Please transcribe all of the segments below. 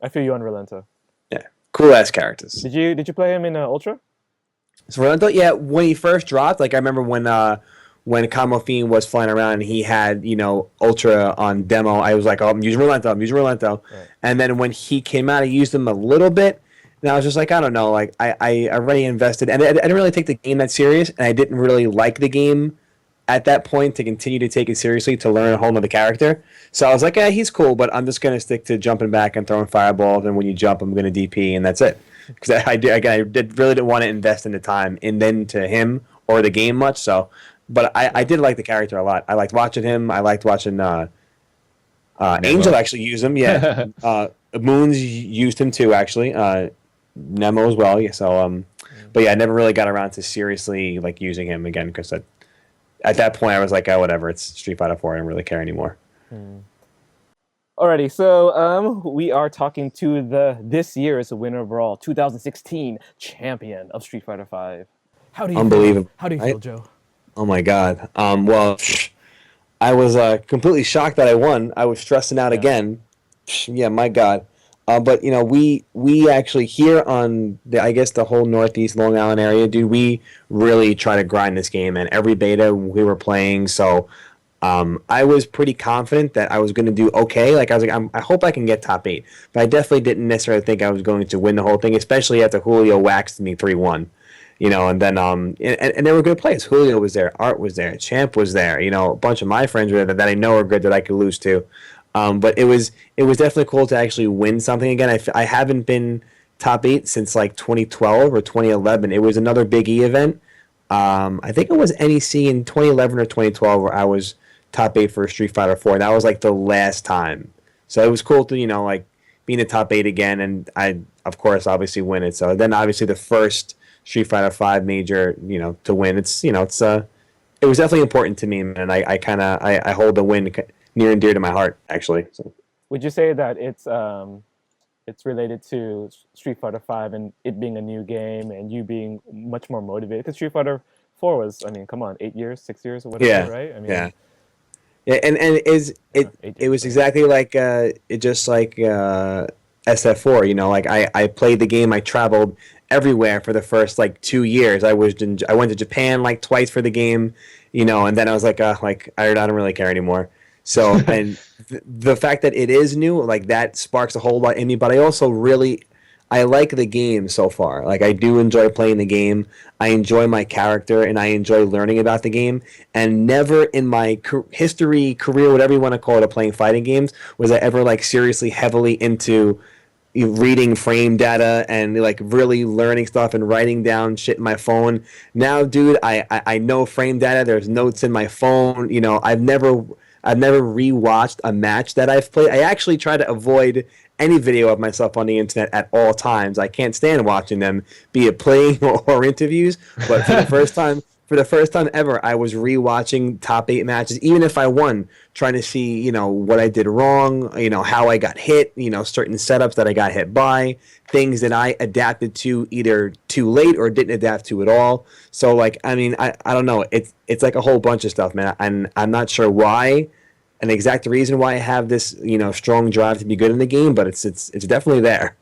I feel you on Relento. Yeah, cool ass characters. Did you play him in Ultra? So Rolando, yeah, when he first dropped, like I remember when Camo Fiend was flying around and he had, Ultra on demo, I was like, oh, I'm using Rolento, I'm using Rolento. Right. And then when he came out, I used him a little bit. And I was just like, I don't know, like I already invested and I didn't really take the game that serious and I didn't really like the game at that point to continue to take it seriously to learn a whole nother character. So I was like, yeah, he's cool, but I'm just gonna stick to jumping back and throwing fireballs, and when you jump, I'm gonna DP, and that's it. Because really didn't want to invest in the time and then to him or the game much. So, but I did like the character a lot. I liked watching him. I liked watching Nemo. Angel actually use him. Yeah, Moons used him too actually. Nemo as well. Yeah. So but yeah, I never really got around to seriously like using him again because at that point I was like, oh whatever, it's Street Fighter 4. I don't really care anymore. Alrighty, so we are talking to this year's winner of Brawl, 2016 champion of Street Fighter 5. How do you Unbelievable. feel? How do you feel, Joe? Oh my god. Well, I was completely shocked that I won. I was stressing out again. Yeah, my god. But we actually here on I guess the whole Northeast Long Island area, dude, we really try to grind this game, and every beta we were playing. So I was pretty confident that I was going to do okay. Like I was like, I hope I can get top 8, but I definitely didn't necessarily think I was going to win the whole thing, especially after Julio waxed me 3-1. And then and they were good plays. Julio was there, Art was there, Champ was there. A bunch of my friends were there that I know are good that I could lose to. But it was definitely cool to actually win something again. I haven't been top 8 since like 2012 or 2011. It was another Big E event. I think it was NEC in 2011 or 2012 where I was top 8 for Street Fighter 4. That was like the last time. So it was cool to like be in the top 8 again, and I of course obviously win it. So then obviously the first Street Fighter 5 major to win. It was definitely important to me, and I hold the win near and dear to my heart actually. So. Would you say that it's related to Street Fighter 5 and it being a new game and you being much more motivated? Because Street Fighter 4 was, I mean, come on, 8 years, 6 years, or whatever, Yeah, right? I mean, yeah. Yeah, and it was exactly like SF4. Like I played the game. I traveled everywhere for the first like 2 years. I went to Japan like twice for the game, and then I was like I don't really care anymore. So and the fact that it is new, like that sparks a whole lot in me. But I also I like the game so far. Like I do enjoy playing the game. I enjoy my character and I enjoy learning about the game. And never in my history, career, whatever you want to call it, of playing fighting games, was I ever like seriously heavily into reading frame data and like really learning stuff and writing down shit in my phone. Now, dude, I know frame data. There's notes in my phone. I've never rewatched a match that I've played. I actually try to avoid any video of myself on the internet at all times. I can't stand watching them, be it playing or interviews. But for the first time ever, I was rewatching top 8 matches, even if I won, trying to see what I did wrong, how I got hit, certain setups that I got hit by, things that I adapted to either too late or didn't adapt to at all. So like, I mean, I don't know. It's like a whole bunch of stuff, man. And I'm not sure why. An exact reason why I have this, strong drive to be good in the game, but it's definitely there.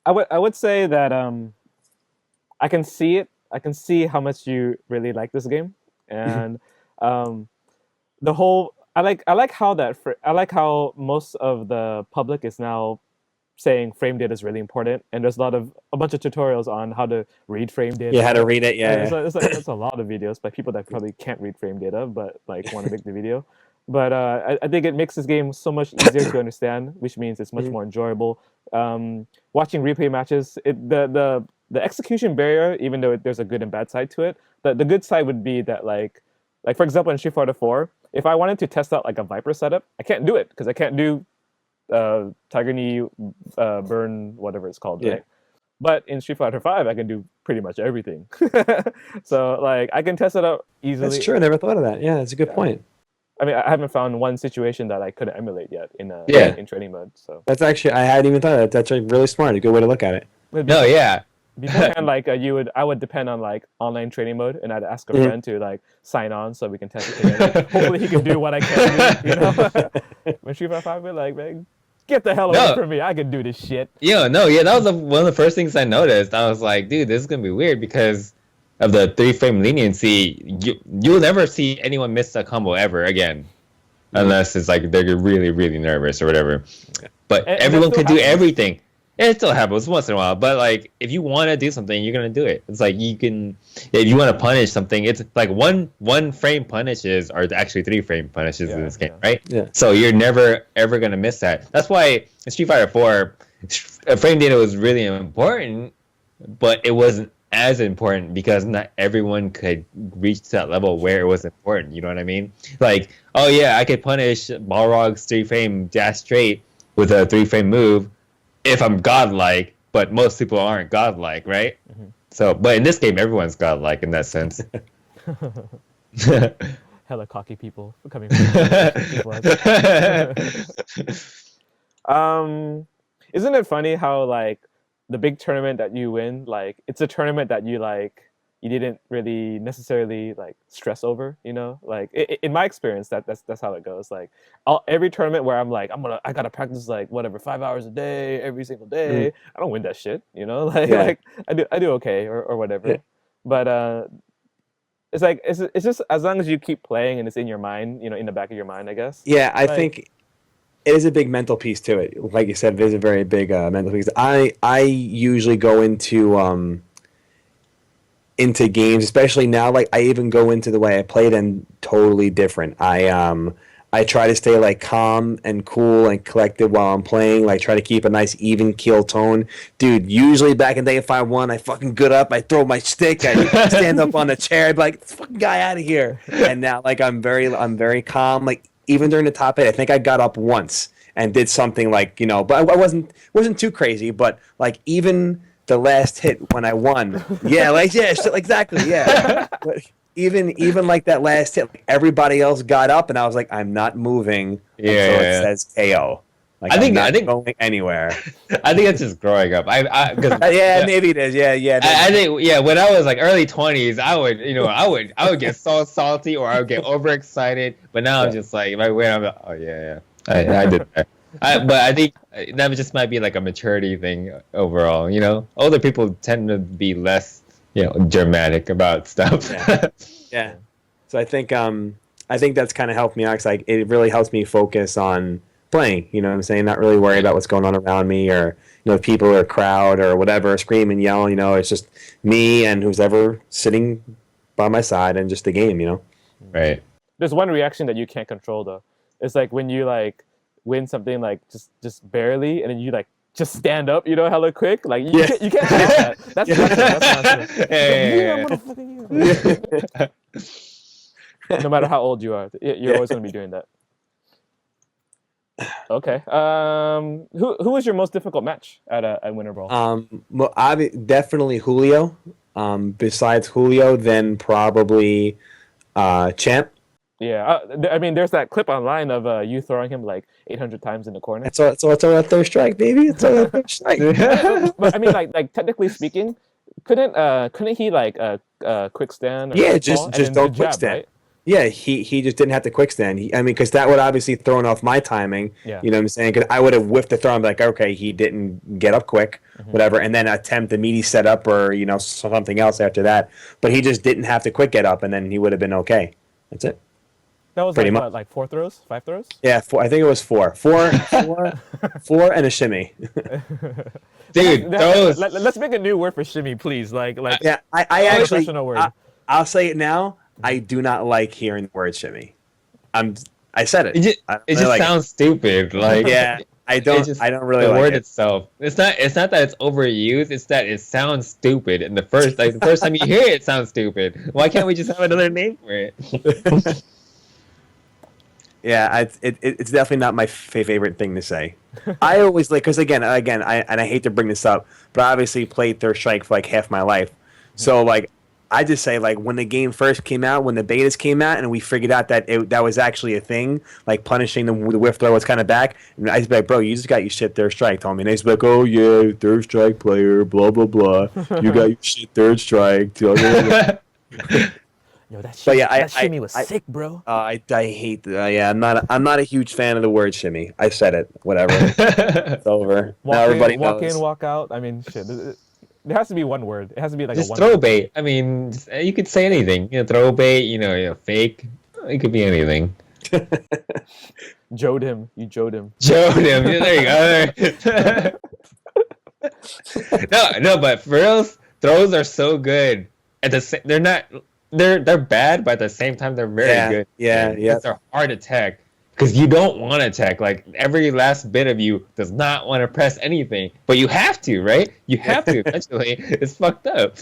I would say that I can see it. I can see how much you really like this game, and the whole. I like how most of the public is now saying frame data is really important, and there's a bunch of tutorials on how to read frame data. Yeah, how to read it. Yeah, And it's a lot of videos by people that probably can't read frame data, but like want to make the video. But I think it makes this game so much easier to understand, which means it's much more enjoyable. Watching replay matches, the execution barrier, even though there's a good and bad side to it, the good side would be that like for example in Street Fighter 4, if I wanted to test out like a Viper setup, I can't do it because I can't do Tiger Knee, burn, whatever it's called, right? But in Street Fighter 5, I can do pretty much everything. So like I can test it out easily. That's true. I never thought of that. Yeah, that's a good point. I mean, I haven't found one situation that I couldn't emulate yet in training mode. So that's actually I hadn't even thought of that. That's really smart. A good way to look at it. No, yeah. Beforehand, like I would depend on like online training mode, and I'd ask a friend to like sign on so we can test it together. Hopefully, he can do what I can do. When Street Fighter 5, we're like, man, Get the hell away No. from me. I can do this shit. Yeah, no, yeah, that was one of the first things I noticed. I was like, dude, this is gonna be weird because of the 3-frame leniency. You'll never see anyone miss a combo ever again, unless it's like they're really, really nervous or whatever. But And everyone that could still do happens. everything. It still happens once in a while, but like if you want to do something, you're gonna do it. It's like you can, if you want to punish something, it's like one frame punishes are actually 3-frame punishes in this game, right? Yeah. So you're never ever gonna miss that. That's why in Street Fighter 4, frame data was really important, but it wasn't as important because not everyone could reach that level where it was important. You know what I mean? Like, oh yeah, I could punish Balrog's 3-frame dash straight with a 3-frame move if I'm godlike, but most people aren't godlike, right? Mm-hmm. So, but in this game, everyone's godlike in that sense. Hella cocky people coming from isn't it funny how like the big tournament that you win, like it's a tournament that you like you didn't really necessarily like stress over, you know? Like in my experience, that's how it goes. Like every tournament where I'm like I gotta practice like whatever 5 hours a day every single day. I don't win that shit, you know? Like Yeah. like I do okay or whatever. Yeah. But it's like it's just as long as you keep playing and it's in your mind, you know, in the back of your mind, I guess. Yeah, I Like- think it is a big mental piece to it. Like you said, it is a very big mental piece. I usually go into games, especially now. Like I even go into the way I play them totally different. I try to stay like calm and cool and collected while I'm playing. Like try to keep a nice even keel tone. Dude, usually back in the day if I won, I fucking get up, I throw my stick, I stand up on the chair, I'd be like, this fucking guy out of here. And now like I'm very calm. Like even during the top 8, I think I got up once and did something like, you know, but I wasn't too crazy, but like even the last hit when I won. Yeah, like exactly, yeah. But even like that last hit, like, everybody else got up, and I was like, I'm not moving until it says KO. Like I think I'm not going anywhere. I think that's just growing up. Cause, Yeah, maybe it is. Yeah. I think when I was like early 20s, I would get so salty or I would get overexcited. But now I'm just like if I win, I'm like, oh yeah, I did that. But I think that just might be like a maturity thing overall. You know, older people tend to be less, dramatic about stuff. Yeah. So I think that's kind of helped me out. 'Cause, like it really helps me focus on playing. You know what I'm saying? Not really worry about what's going on around me or people or crowd or whatever, scream and yell. You know, it's just me and who's ever sitting by my side and just the game. You know. Right. There's one reaction that you can't control though. It's like when you like win something like just barely, and then you like just stand up, hella quick. Like you can't do that. That's nonsense. No matter how old you are, you're always going to be doing that. Okay. Who was your most difficult match at Winter Brawl? Well, definitely Julio. Besides Julio, then probably Champ. Yeah, I mean, there's that clip online of you throwing him like 800 times in the corner. So it's all a third strike, baby. It's all a third strike. But I mean, like technically speaking, couldn't he like quick stand? Or Yeah, fall just and don't then quick jab, stand. right? Yeah, he just didn't have to quick stand. Because that would obviously thrown off my timing. Yeah. You know what I'm saying? Because I would have whiffed the throw. I'm like, okay, he didn't get up quick, whatever, and then attempt a meaty setup or something else after that. But he just didn't have to quick get up, and then he would have been okay. That's it. That was Pretty like much. what, like 4 throws, 5 throws? Yeah, I think it was four, and a shimmy. Dude, those. Let's make a new word for shimmy, please. Like Yeah, I actually, professional word. I'll say it now. I do not like hearing the word shimmy. I said it. It just sounds stupid. Like Yeah, I don't really the like word it. itself. It's not that it's overused. It's that it sounds stupid. And the first time you hear it, it sounds stupid. Why can't we just have another name for it? Yeah, it's definitely not my favorite thing to say. I always like because again, I hate to bring this up, but I obviously played Third Strike for like half my life. So like, I just say like when the game first came out, when the betas came out, and we figured out that that was actually a thing, like punishing the whiff throw was kind of back. And I just be like, bro, you just got your shit Third Strike, Tommy. And they just be like, oh yeah, Third Strike player, blah blah blah. You got your shit Third Strike. Y'all Yo, that But shimmy, yeah, that shimmy was sick, bro. I hate. Yeah, I'm not a huge fan of the word shimmy. I said it. Whatever. It's over. Now everybody Walk knows. in, walk out. I mean, shit. There has to be one word. It has to be like a Just one throw word. bait. I mean, you could say anything. Throw bait. Fake. It could be anything. Jode him. You jode him. Joe him. There you go. No, but for reals, throws are so good. They're not. They're bad, but at the same time, they're very good. Yeah. Because they're hard to tech. Because you don't want to tech. Like every last bit of you does not want to press anything, but you have to, right? You have to eventually. It's fucked up.